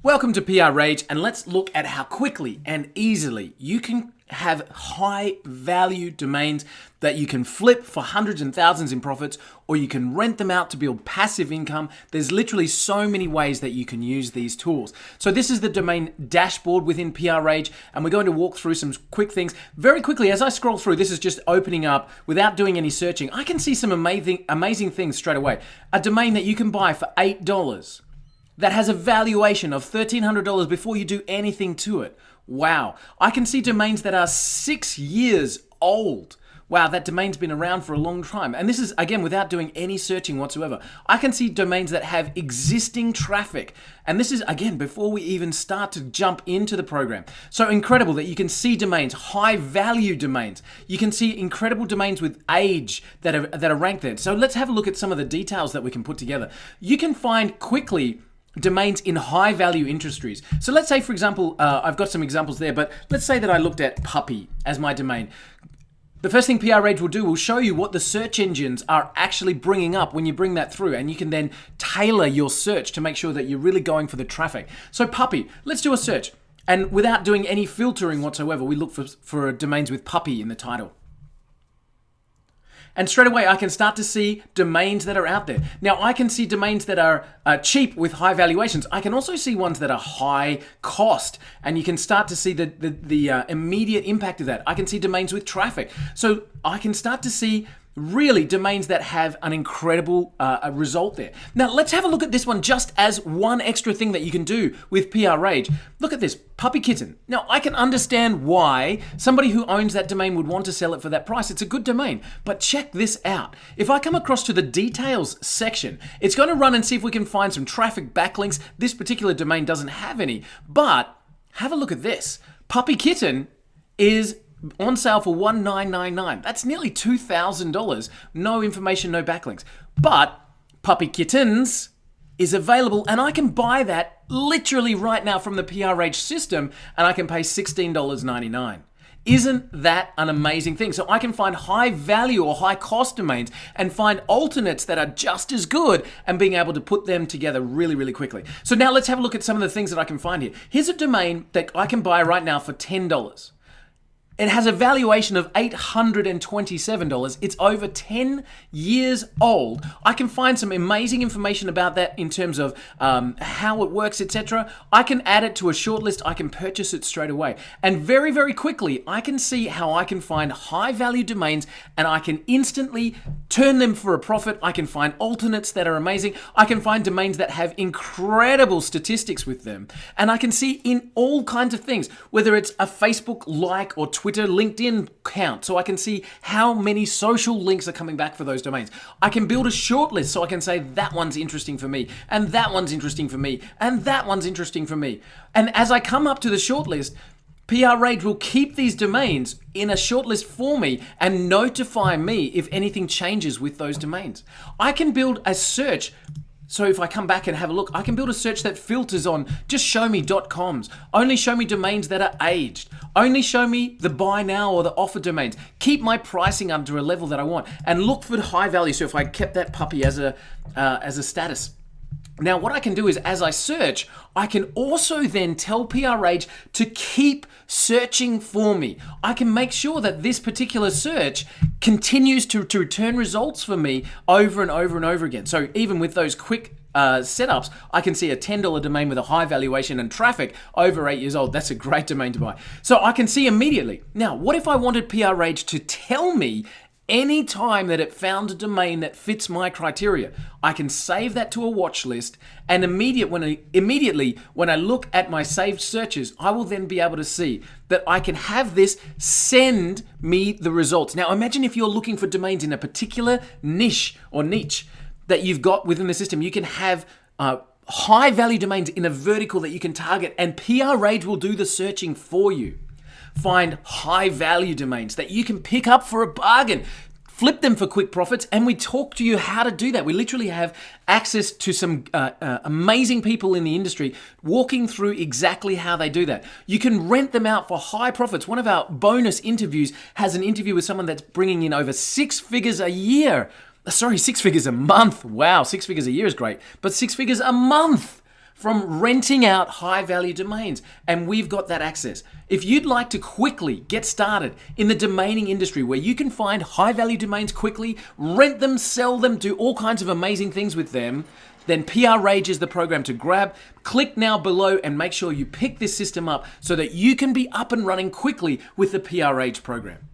Welcome to PR Rage, and let's look at how quickly and easily you can have high value domains that you can flip for hundreds and thousands in profits, or you can rent them out to build passive income. There's literally so many ways that you can use these tools. So this is the domain dashboard within PR Rage, and we're going to walk through some quick things. Very quickly, as I scroll through, this is just opening up without doing any searching. I can see some amazing things straight away. A domain that you can buy for $8 that has a valuation of $1,300 before you do anything to it. Wow. I can see domains that are 6 years old. Wow, that domain's been around for a long time. And this is, again, without doing any searching whatsoever. I can see domains that have existing traffic. And this is, again, before we even start to jump into the program. So incredible that you can see domains, high value domains. You can see incredible domains with age that are ranked there. So let's have a look at some of the details that we can put together. You can find quickly domains in high value industries. So let's say, for example, I've got some examples there, but let's say that I looked at puppy as my domain. The first thing PR Rage will do will show you what the search engines are actually bringing up when you bring that through, and you can then tailor your search to make sure that you're really going for the traffic. So puppy, let's do a search. And without doing any filtering whatsoever, we look for domains with puppy in the title. And straight away, I can start to see domains that are out there. Now, I can see domains that are cheap with high valuations. I can also see ones that are high cost, and you can start to see the immediate impact of that. I can see domains with traffic. So I can start to see really domains that have an incredible result there. Now, let's have a look at this one just as one extra thing that you can do with PR Rage. Look at this, puppy kitten. Now, I can understand why somebody who owns that domain would want to sell it for that price. It's a good domain, but check this out. If I come across to the details section, it's going to run and see if we can find some traffic backlinks. This particular domain doesn't have any, but have a look at this. Puppy kitten is on sale for $1,999. That's nearly $2,000. No information, no backlinks. But Puppy Kittens is available, and I can buy that literally right now from the PR Rage system, and I can pay $16.99. Isn't that an amazing thing? So I can find high value or high cost domains and find alternates that are just as good, and being able to put them together really, really quickly. So now let's have a look at some of the things that I can find here. Here's a domain that I can buy right now for $10. It has a valuation of $827. It's over 10 years old. I can find some amazing information about that in terms of how it works, etc. I can add it to a shortlist. I can purchase it straight away. And very, very quickly, I can see how I can find high value domains, and I can instantly turn them for a profit. I can find alternates that are amazing. I can find domains that have incredible statistics with them. And I can see in all kinds of things, whether it's a Facebook like or Twitter, LinkedIn count, so I can see how many social links are coming back for those domains. I can build a shortlist so I can say that one's interesting for me, and that one's interesting for me, and that one's interesting for me. And as I come up to the shortlist, PR Rage will keep these domains in a shortlist for me and notify me if anything changes with those domains. I can build a search. So if I come back and have a look, I can build a search that filters on just show me .coms, only show me domains that are aged, only show me the buy now or the offer domains, keep my pricing under a level that I want, and look for high value. So if I kept that puppy as a status. Now what I can do is, as I search, I can also then tell PR Rage to keep searching for me. I can make sure that this particular search continues to return results for me over and over and over again. So even with those quick setups, I can see a $10 domain with a high valuation and traffic over 8 years old. That's a great domain to buy. So I can see immediately. Now, what if I wanted PR Rage to tell me any time that it found a domain that fits my criteria? I can save that to a watch list, and immediately when I look at my saved searches, I will then be able to see that I can have this send me the results. Now imagine if you're looking for domains in a particular niche that you've got within the system. You can have high value domains in a vertical that you can target, and PR Rage will do the searching for you. Find high value domains that you can pick up for a bargain, flip them for quick profits, and we talk to you how to do that. We literally have access to some amazing people in the industry walking through exactly how they do that. You can rent them out for high profits. One of our bonus interviews has an interview with someone that's bringing in over 6 figures a year. Sorry, 6 figures a month. Wow, 6 figures a year is great, but 6 figures a month from renting out high-value domains, and we've got that access. If you'd like to quickly get started in the domaining industry where you can find high-value domains quickly, rent them, sell them, do all kinds of amazing things with them, then PR Rage is the program to grab. Click now below and make sure you pick this system up so that you can be up and running quickly with the PR Rage program.